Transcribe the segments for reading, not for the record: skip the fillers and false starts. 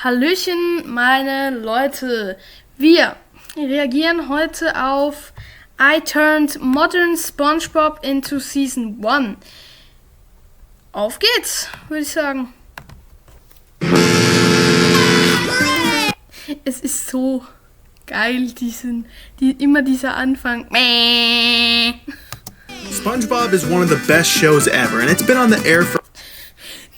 Hallöchen, meine Leute. Wir reagieren heute auf I Turned Modern SpongeBob into Season 1. Auf geht's, würde ich sagen. Es ist so geil, immer dieser Anfang. SpongeBob is one of the best shows ever, and it's been on the air for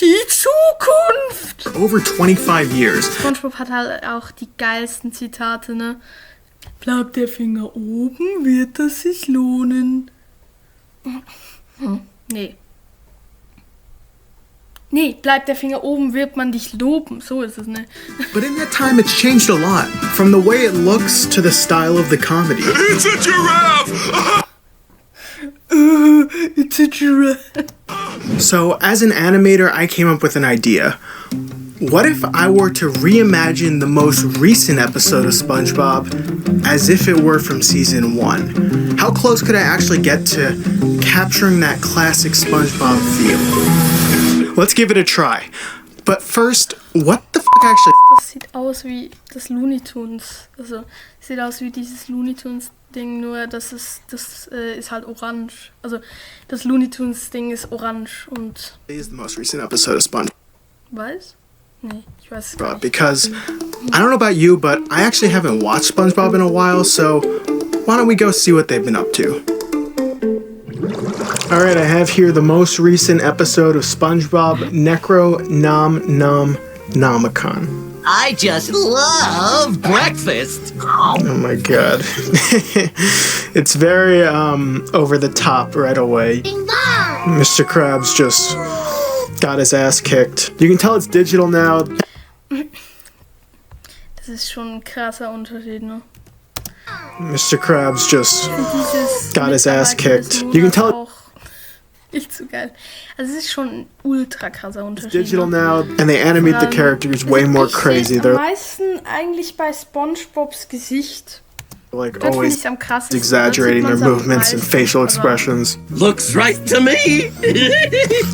Die Zukunft! over 25 years. SpongeBob hat halt auch die geilsten Zitate, ne? Bleibt der Finger oben, wird das sich lohnen. Nee, bleibt der Finger oben, wird man dich loben. So ist es, ne? But in that time, it's changed a lot. From the way it looks to the style of the comedy. It's a giraffe! It's a giraffe. So, as an animator, I came up with an idea. What if I were to reimagine the most recent episode of SpongeBob as if it were from season 1? How close could I actually get to capturing that classic SpongeBob feel? Let's give it a try. But first, what the fuck actually... Das sieht aus wie das Looney Tunes. Also, sieht aus wie dieses Looney Tunes Ding, nur das ist halt orange. Also, das Looney Tunes Ding ist orange und... is the most recent episode of SpongeBob. Weiß? Nee, ich weiß es nicht. Because, I don't know about you, but I actually haven't watched SpongeBob in a while, so why don't we go see what they've been up to? Alright, I have here the most recent episode of SpongeBob Necronomicon. I just love breakfast. Oh my god. It's very over the top right away. Mr. Krabs just got his ass kicked. You can tell it's digital now. Das ist schon ein krasser Unterschied, ne? Mr. Krabs just Dieses got his ass kicked. You can tell auch nicht so geil. Also es ist schon ein ultra krasser Unterschied. digital now, and they animate the characters way more crazy. Am They're meisten eigentlich bei SpongeBobs Gesicht. like Dort finde ich always es am krassesten. exaggerating their Dort sieht man's am movements and meisten, facial aber- expressions. Looks right to me.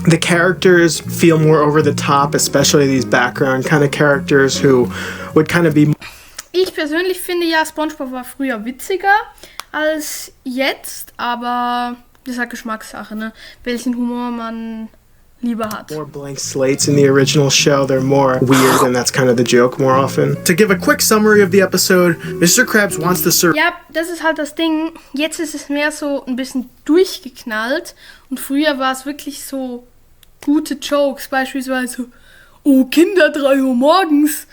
The characters feel more over the top, especially these background kind of characters who would kind of be Ich persönlich finde ja, SpongeBob war früher witziger als jetzt, aber das ist halt Geschmackssache, ne? Welchen Humor man lieber hat. more blank slates in the original show. They're more weird, and that's kind of the joke more often. To give a quick summary of the episode, Mr. Krabs wants to serve Ja, das ist halt das Ding. Jetzt ist es mehr so ein bisschen durchgeknallt und früher war es wirklich so gute Jokes, beispielsweise oh Kinder, 3 Uhr morgens.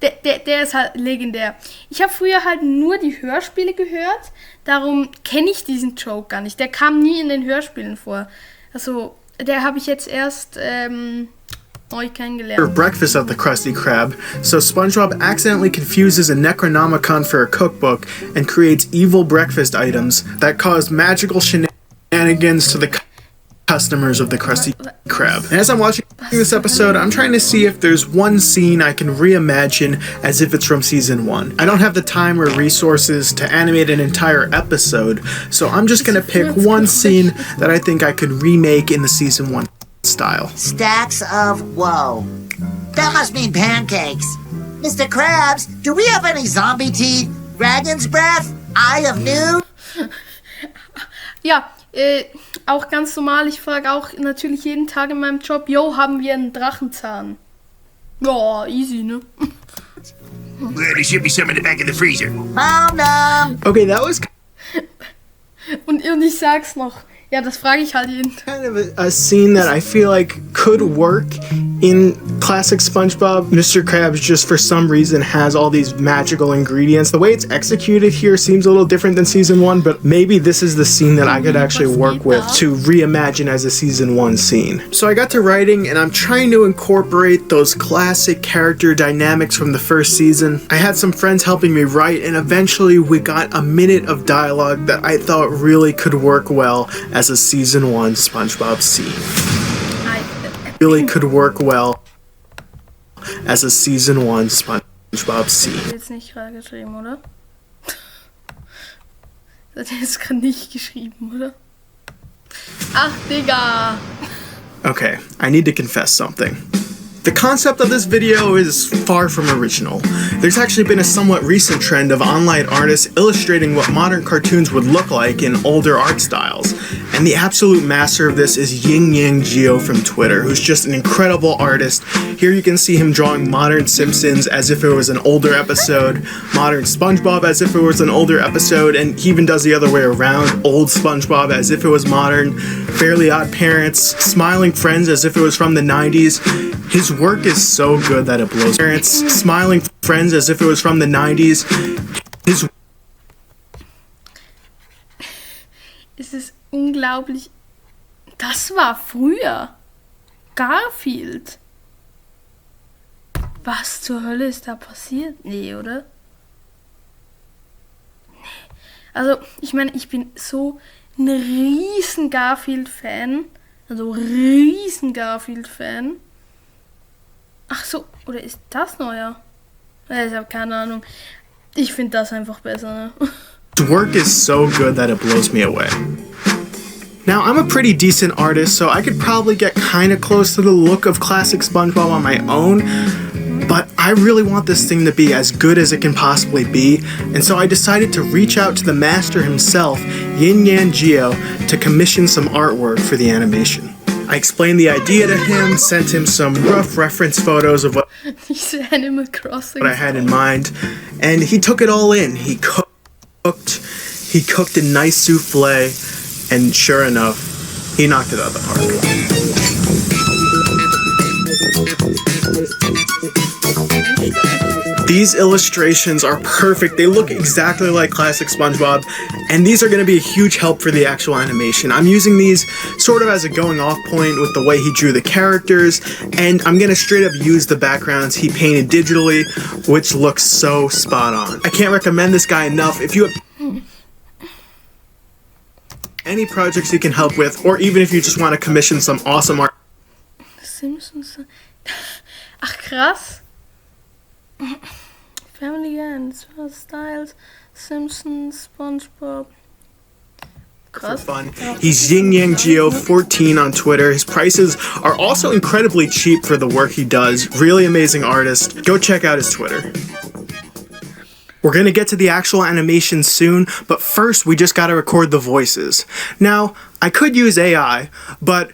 Der ist halt legendär. Ich habe früher halt nur die Hörspiele gehört, darum kenne ich diesen Joke gar nicht. Der kam nie in den Hörspielen vor. Also, der habe ich jetzt erst neu kennengelernt. breakfast of the Krusty Krab, so SpongeBob accidentally confuses a Necronomicon for a cookbook and creates evil breakfast items that cause magical shenanigans to the customers of the Krusty Krab. And as I'm watching this episode, I'm trying to see if there's one scene I can reimagine as if it's from season 1. I don't have the time or resources to animate an entire episode, so I'm just gonna pick one scene that I think I could remake in the season 1 style. Stacks of woe. That must mean pancakes. Mr. Krabs, do we have any zombie teeth? Dragon's breath? Eye of noon? Ja, auch ganz normal. Ich frage auch natürlich jeden Tag in meinem Job, yo, haben wir einen Drachenzahn? Ja, easy, ne? Well, there should be some in the back of the freezer. Oh no. Okay, that was Und ich sag's noch. Ja, das frage ich halt jeden Tag. kind of a scene that I feel like could work in classic SpongeBob. Mr. Krabs just for some reason has all these magical ingredients. The way it's executed here seems a little different than season 1, but maybe this is the scene that I could actually work with to reimagine as a season 1 scene. So I got to writing and I'm trying to incorporate those classic character dynamics from the first season. I had some friends helping me write and eventually we got a minute of dialogue that I thought really could work well as a season 1 SpongeBob scene. Really could work well as a season 1 SpongeBob scene. Jetzt nicht gerade geschrieben, oder? Das hat jetzt gerade nicht geschrieben, oder? Ach, Digga. Okay, I need to confess something. The concept of this video is far from original. There's actually been a somewhat recent trend of online artists illustrating what modern cartoons would look like in older art styles. And the absolute master of this is Yin Geo from Twitter, who's just an incredible artist. Here you can see him drawing modern Simpsons as if it was an older episode, modern SpongeBob as if it was an older episode, and he even does the other way around, old SpongeBob as if it was modern, Fairly Odd Parents, Smiling Friends as if it was from the 90s. His work is so good that it blows. Parents, Smiling Friends as if it was from the 90s. Es ist unglaublich. Das war früher. Garfield. Was zur Hölle ist da passiert? Nee, oder? Nee. Also, ich meine, ich bin so ein riesen Garfield-Fan. Also, riesen Garfield-Fan. Ach so, oder ist das neuer? Ich habe keine Ahnung. Ich finde das einfach besser, ne? His work is so good that it blows me away. Now, I'm a pretty decent artist, so I could probably get kinda close to the look of classic SpongeBob on my own, but I really want this thing to be as good as it can possibly be, and so I decided to reach out to the master himself, Yin Geo, to commission some artwork for the animation. I explained the idea to him, sent him some rough reference photos of what Animal Crossing. I had in mind, and he took it all in. He cooked a nice souffle, and sure enough, he knocked it out of the park. These illustrations are perfect. They look exactly like classic SpongeBob, and these are going to be a huge help for the actual animation. I'm using these sort of as a going off point with the way he drew the characters, and I'm going to straight up use the backgrounds he painted digitally, which looks so spot on. I can't recommend this guy enough. If you have any projects you can help with, or even if you just want to commission some awesome art. Simpsons. Ach, krass. Family Guy, Styles, Simpsons, SpongeBob. For fun. He's Yin Geo 14 on Twitter. His prices are also incredibly cheap for the work he does. Really amazing artist. Go check out his Twitter. We're gonna get to the actual animation soon, but first we just gotta record the voices. Now, I could use AI, but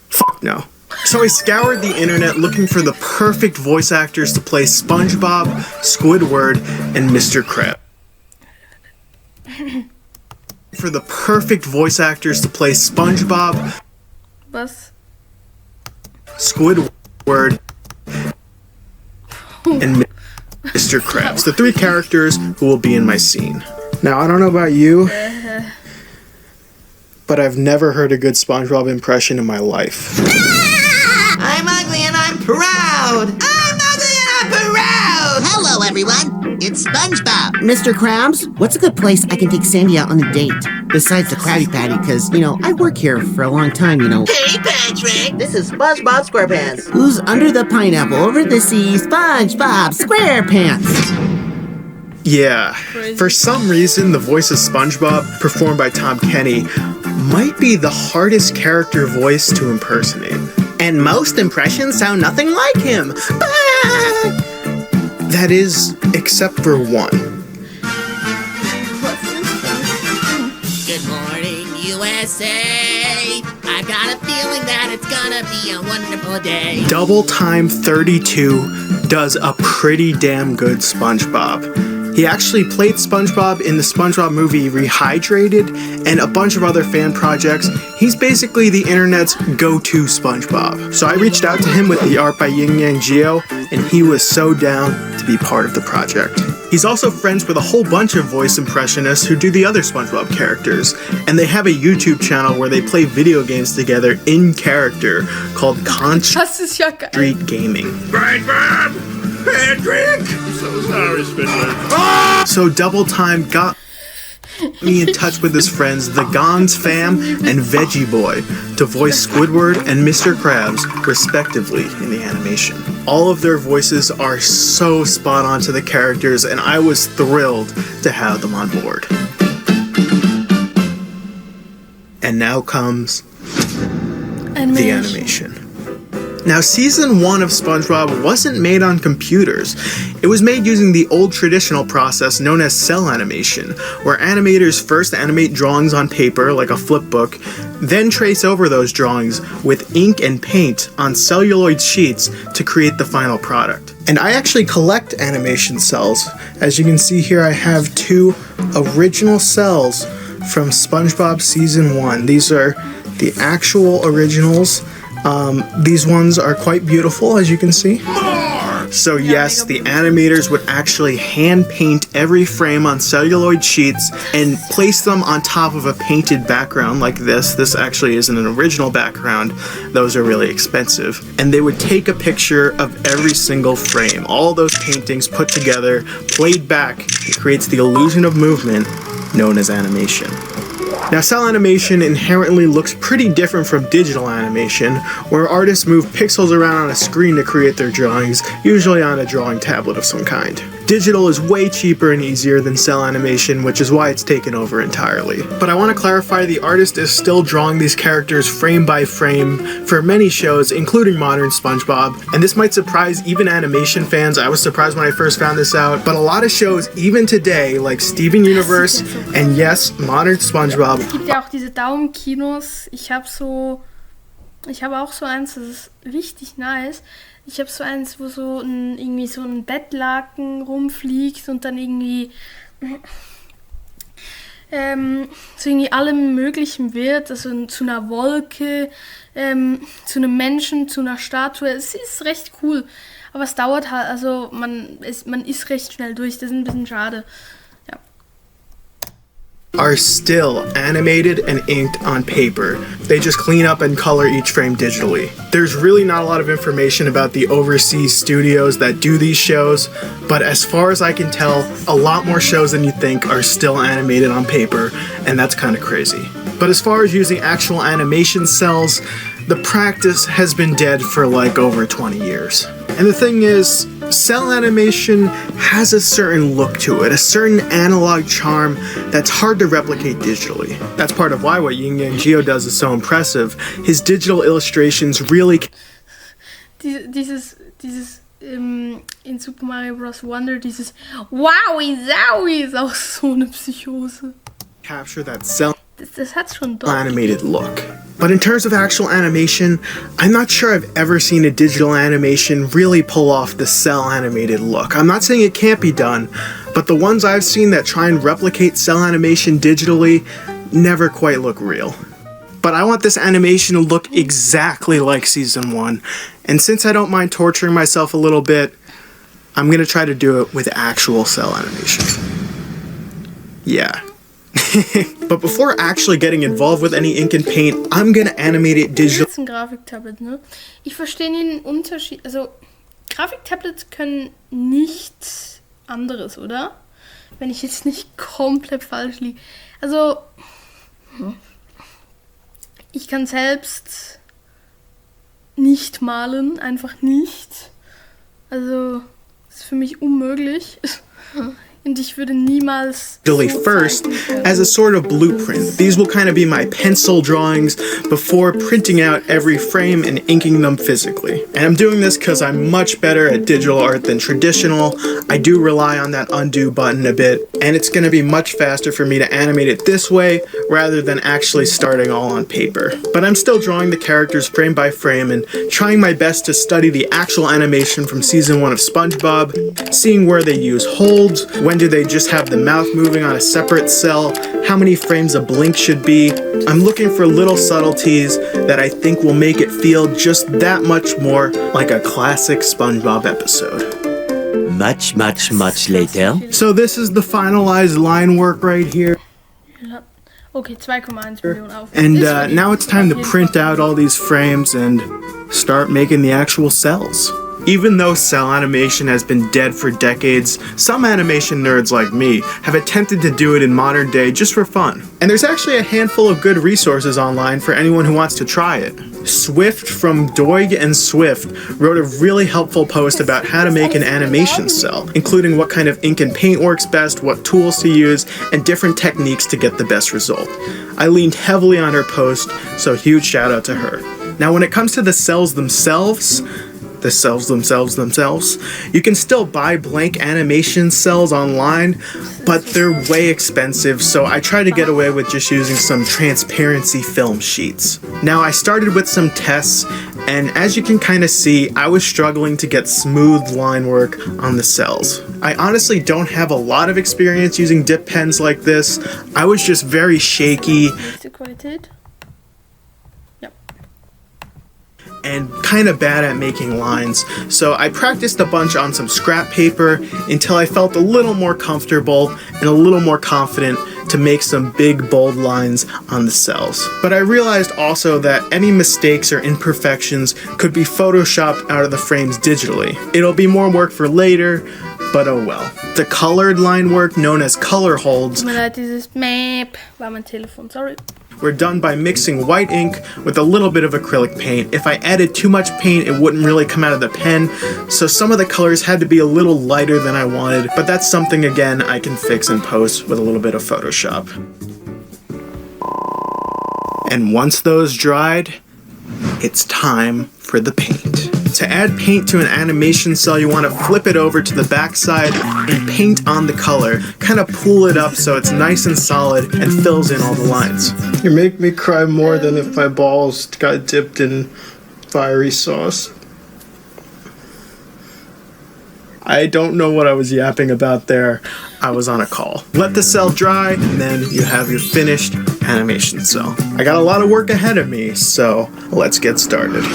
fuck no. So I scoured the internet looking for the perfect voice actors to play SpongeBob, Squidward, and Mr. Krabs. For the perfect voice actors to play SpongeBob, Squidward, and Mr. Krabs, the three characters who will be in my scene. Now, I don't know about you, but I've never heard a good SpongeBob impression in my life. I'm ugly and I'm proud. I'm ugly and I'm proud. Hello, everyone. It's SpongeBob. Mr. Krabs, what's a good place I can take Sandy out on a date? Besides the Krabby Patty, because, I work here for a long time, Hey, Patrick. This is SpongeBob SquarePants. Who's under the pineapple over the sea? SpongeBob SquarePants. Yeah, for some reason, the voice of SpongeBob, performed by Tom Kenny, might be the hardest character voice to impersonate. And most impressions sound nothing like him. That is, except for one. Good morning, USA. I've got a feeling that it's gonna be a wonderful day. Double Time 32 does a pretty damn good SpongeBob. He actually played SpongeBob in the SpongeBob movie Rehydrated and a bunch of other fan projects. He's basically the internet's go-to SpongeBob. So I reached out to him with the art by Yin Geo, and he was so down to be part of the project. He's also friends with a whole bunch of voice impressionists who do the other SpongeBob characters, and they have a YouTube channel where they play video games together in character called Das ist ja geil. Street Gaming. SpongeBob! Patrick! So sorry, Spindler. So Double Time got me in touch with his friends, the Gons Fam and Veggie Boy, to voice Squidward and Mr. Krabs, respectively, in the animation. All of their voices are so spot on to the characters, and I was thrilled to have them on board. And now comes the animation. Now, season 1 of SpongeBob wasn't made on computers. It was made using the old traditional process known as cell animation, where animators first animate drawings on paper, like a flip book, then trace over those drawings with ink and paint on celluloid sheets to create the final product. And I actually collect animation cells. As you can see here, I have 2 original cells from SpongeBob Season 1. These are the actual originals. These ones are quite beautiful, as you can see. So yes, the animators would actually hand paint every frame on celluloid sheets and place them on top of a painted background like this. This actually isn't an original background. Those are really expensive. And they would take a picture of every single frame. All those paintings put together, played back, it creates the illusion of movement known as animation. Now, cell animation inherently looks pretty different from digital animation, where artists move pixels around on a screen to create their drawings, usually on a drawing tablet of some kind. Digital is way cheaper and easier than cell animation, which is why it's taken over entirely. But I want to clarify, the artist is still drawing these characters frame by frame for many shows, including modern SpongeBob, and this might surprise even animation fans. I was surprised when I first found this out, but a lot of shows, even today, like Steven Universe and yes, modern SpongeBob. Es gibt ja auch diese Daumenkinos. Ich habe auch so eins, das ist richtig nice. Ich habe so eins, wo so irgendwie so ein Bettlaken rumfliegt und dann irgendwie zu irgendwie allem Möglichen wird, also zu einer Wolke, zu einem Menschen, zu einer Statue. Es ist recht cool, aber es dauert halt, also man ist recht schnell durch, das ist ein bisschen schade. Ja. Are still animated and inked on paper. They just clean up and color each frame digitally. There's really not a lot of information about the overseas studios that do these shows, but as far as I can tell, a lot more shows than you think are still animated on paper, and that's kind of crazy. But as far as using actual animation cells, the practice has been dead for like over 20 years. And the thing is, cell animation has a certain look to it, a certain analog charm that's hard to replicate digitally. That's part of why what Yin Yang Geo does is so impressive. His digital illustrations really Dieses in Super Mario Bros. Wonder, dieses Wowie Zowie ist auch so eine Psychose. capture that cell Das hat's schon doch. animated look. But in terms of actual animation, I'm not sure I've ever seen a digital animation really pull off the cell animated look. I'm not saying it can't be done, but the ones I've seen that try and replicate cell animation digitally never quite look real. But I want this animation to look exactly like Season 1, and since I don't mind torturing myself a little bit, I'm gonna try to do it with actual cell animation. Yeah. But before actually getting involved with any ink and paint, I'm gonna animate it digital. Das ist ein Grafiktablet, ne? Ich verstehe den Unterschied. Also, Grafiktablets können nichts anderes, oder? Wenn ich jetzt nicht komplett falsch liege. Also, ich kann selbst nicht malen, einfach nicht. Also, das ist für mich unmöglich. Und ich würde niemals First, as a sort of blueprint. These will kind of be my pencil drawings before printing out every frame and inking them physically. And I'm doing this because I'm much better at digital art than traditional. I do rely on that undo button a bit, and it's going to be much faster for me to animate it this way rather than actually starting all on paper. But I'm still drawing the characters frame by frame and trying my best to study the actual animation from Season 1 of SpongeBob, seeing where they use holds, when do they just have the mouth moving on a separate cell, how many frames a blink should be. I'm looking for little subtleties that I think will make it feel just that much more like a classic SpongeBob episode. Much later. So this is the finalized line work right here. Okay, 2,1 Millionen auf. And now it's time to print out all these frames and start making the actual cells. Even though cell animation has been dead for decades, some animation nerds like me have attempted to do it in modern day just for fun. And there's actually a handful of good resources online for anyone who wants to try it. Swift from Doig and Swift wrote a really helpful post about how to make an animation cell, including what kind of ink and paint works best, what tools to use, and different techniques to get the best result. I leaned heavily on her post, so huge shout out to her. Now when it comes to the cells themselves, you can still buy blank animation cells online, but they're way expensive, so I try to get away with just using some transparency film sheets. Now I started with some tests, and as you can kind of see, I was struggling to get smooth line work on the cells. I honestly don't have a lot of experience using dip pens like this. I was just very shaky and kind of bad at making lines, so I practiced a bunch on some scrap paper until I felt a little more comfortable and a little more confident to make some big bold lines on the cells. But I realized also that any mistakes or imperfections could be photoshopped out of the frames digitally. It'll be more work for later, but oh well. The colored line work, known as color holds, were done by mixing white ink with a little bit of acrylic paint. If I added too much paint, it wouldn't really come out of the pen, so some of the colors had to be a little lighter than I wanted, but that's something, again, I can fix in post with a little bit of Photoshop. And once those dried, it's time for the paint. To add paint to an animation cell, you want to flip it over to the back side and paint on the color. Kind of pull it up so it's nice and solid and fills in all the lines. You make me cry more than if my balls got dipped in fiery sauce. I don't know what I was yapping about there. I was on a call. Let the cell dry, and then you have your finished animation cell. I got a lot of work ahead of me, so let's get started.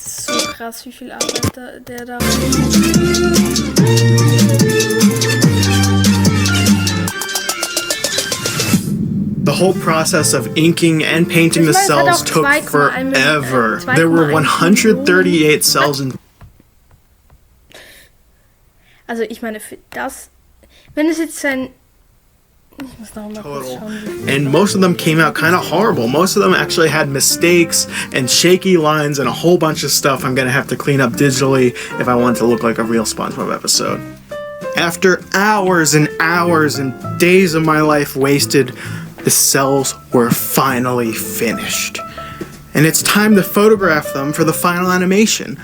So krass, wie viel Arbeit der da. The whole process of inking and painting the cells took forever. There were 138 cells in. Also ich meine, für das, wenn es jetzt ein... Ich muss noch mal kurz total. schauen. And most of them came out kind of horrible. Most of them actually had mistakes and shaky lines and a whole bunch of stuff I'm gonna have to clean up digitally if I want it to look like a real SpongeBob episode. After hours and hours and days of my life wasted, the cells were finally finished. And it's time to photograph them for the final animation.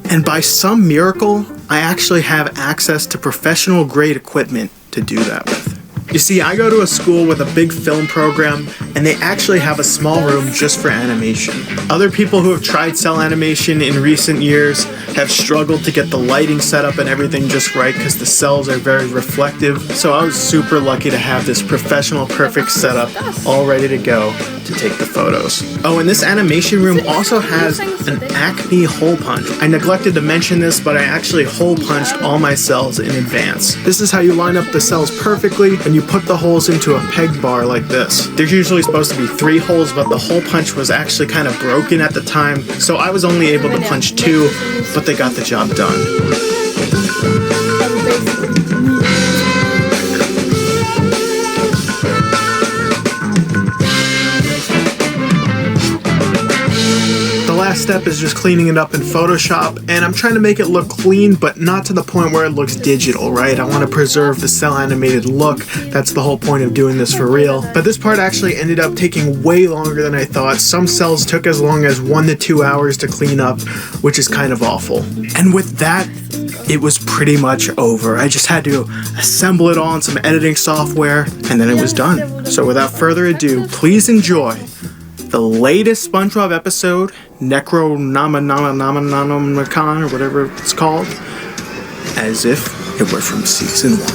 And by some miracle, I actually have access to professional grade equipment to do that with. You see, I go to a school with a big film program, and they actually have a small room just for animation. Other people who have tried cell animation in recent years have struggled to get the lighting set up and everything just right because the cells are very reflective. So I was super lucky to have this professional perfect setup all ready to go to take the photos. Oh, and this animation room also has an Acme hole punch. I neglected to mention this, but I actually hole punched all my cells in advance. This is how you line up the cells perfectly, and you put the holes into a peg bar like this. There's usually supposed to be 3 holes, but the hole punch was actually kind of broken at the time, so I was only able to punch 2, but they got the job done. Last step is just cleaning it up in Photoshop, and I'm trying to make it look clean, but not to the point where it looks digital, right? I want to preserve the cell animated look. That's the whole point of doing this for real. But this part actually ended up taking way longer than I thought. Some cells took as long as 1 to 2 hours to clean up, which is kind of awful. And with that, it was pretty much over. I just had to assemble it all in some editing software, and then it was done. So without further ado, please enjoy the latest SpongeBob episode, Necronomicon, or whatever it's called, as if it were from season 1.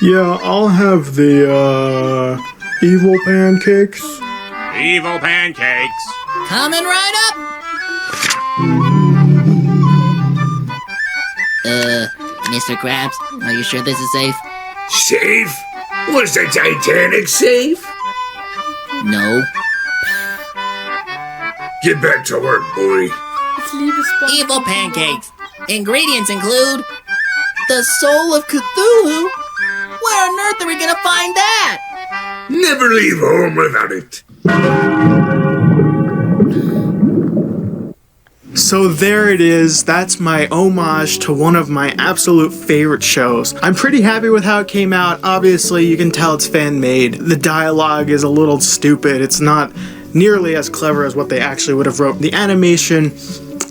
Yeah, I'll have the, evil pancakes. Evil pancakes. Coming right up! Mr. Krabs, are you sure this is safe? Safe? Was the Titanic safe? No. Get back to work, boy. Ich liebe SpongeBob. Evil pancakes. Ingredients include the soul of Cthulhu. Where on earth are we gonna find that? Never leave home without it. So there it is. That's my homage to one of my absolute favorite shows. I'm pretty happy with how it came out. Obviously, you can tell it's fan-made. The dialogue is a little stupid. It's not nearly as clever as what they actually would have wrote. The animation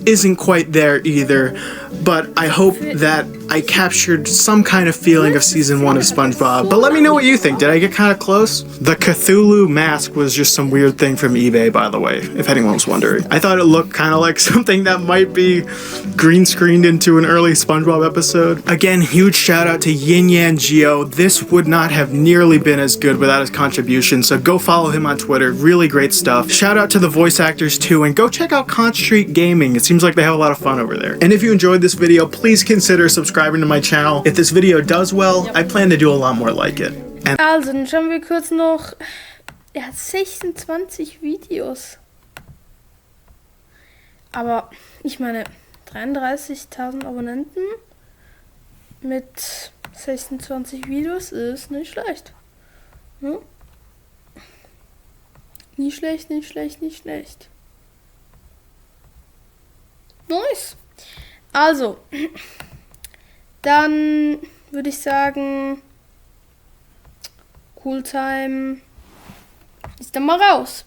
isn't quite there either, but I hope that I captured some kind of feeling of season 1 of SpongeBob. But let me know what you think. Did I get kind of close? The Cthulhu mask was just some weird thing from eBay, by the way, if anyone was wondering. I thought it looked kind of like something that might be green screened into an early SpongeBob episode. Again, huge shout out to Yin Yang Geo. This would not have nearly been as good without his contribution, so go follow him on Twitter. Really great stuff. Shout out to the voice actors too, and go check out Conch Street Gaming. It seems like they have a lot of fun over there. And if you enjoyed this video, please consider subscribing to my channel. If this video does well, I plan to do a lot more like it. And Also, dann schauen wir kurz noch. Er hat 26 Videos. Aber ich meine, 33.000 Abonnenten mit 26 Videos ist nicht schlecht. Hm? Nicht schlecht, nicht schlecht, nicht schlecht. Nice. Also, dann würde ich sagen, Cool Time ist dann mal raus.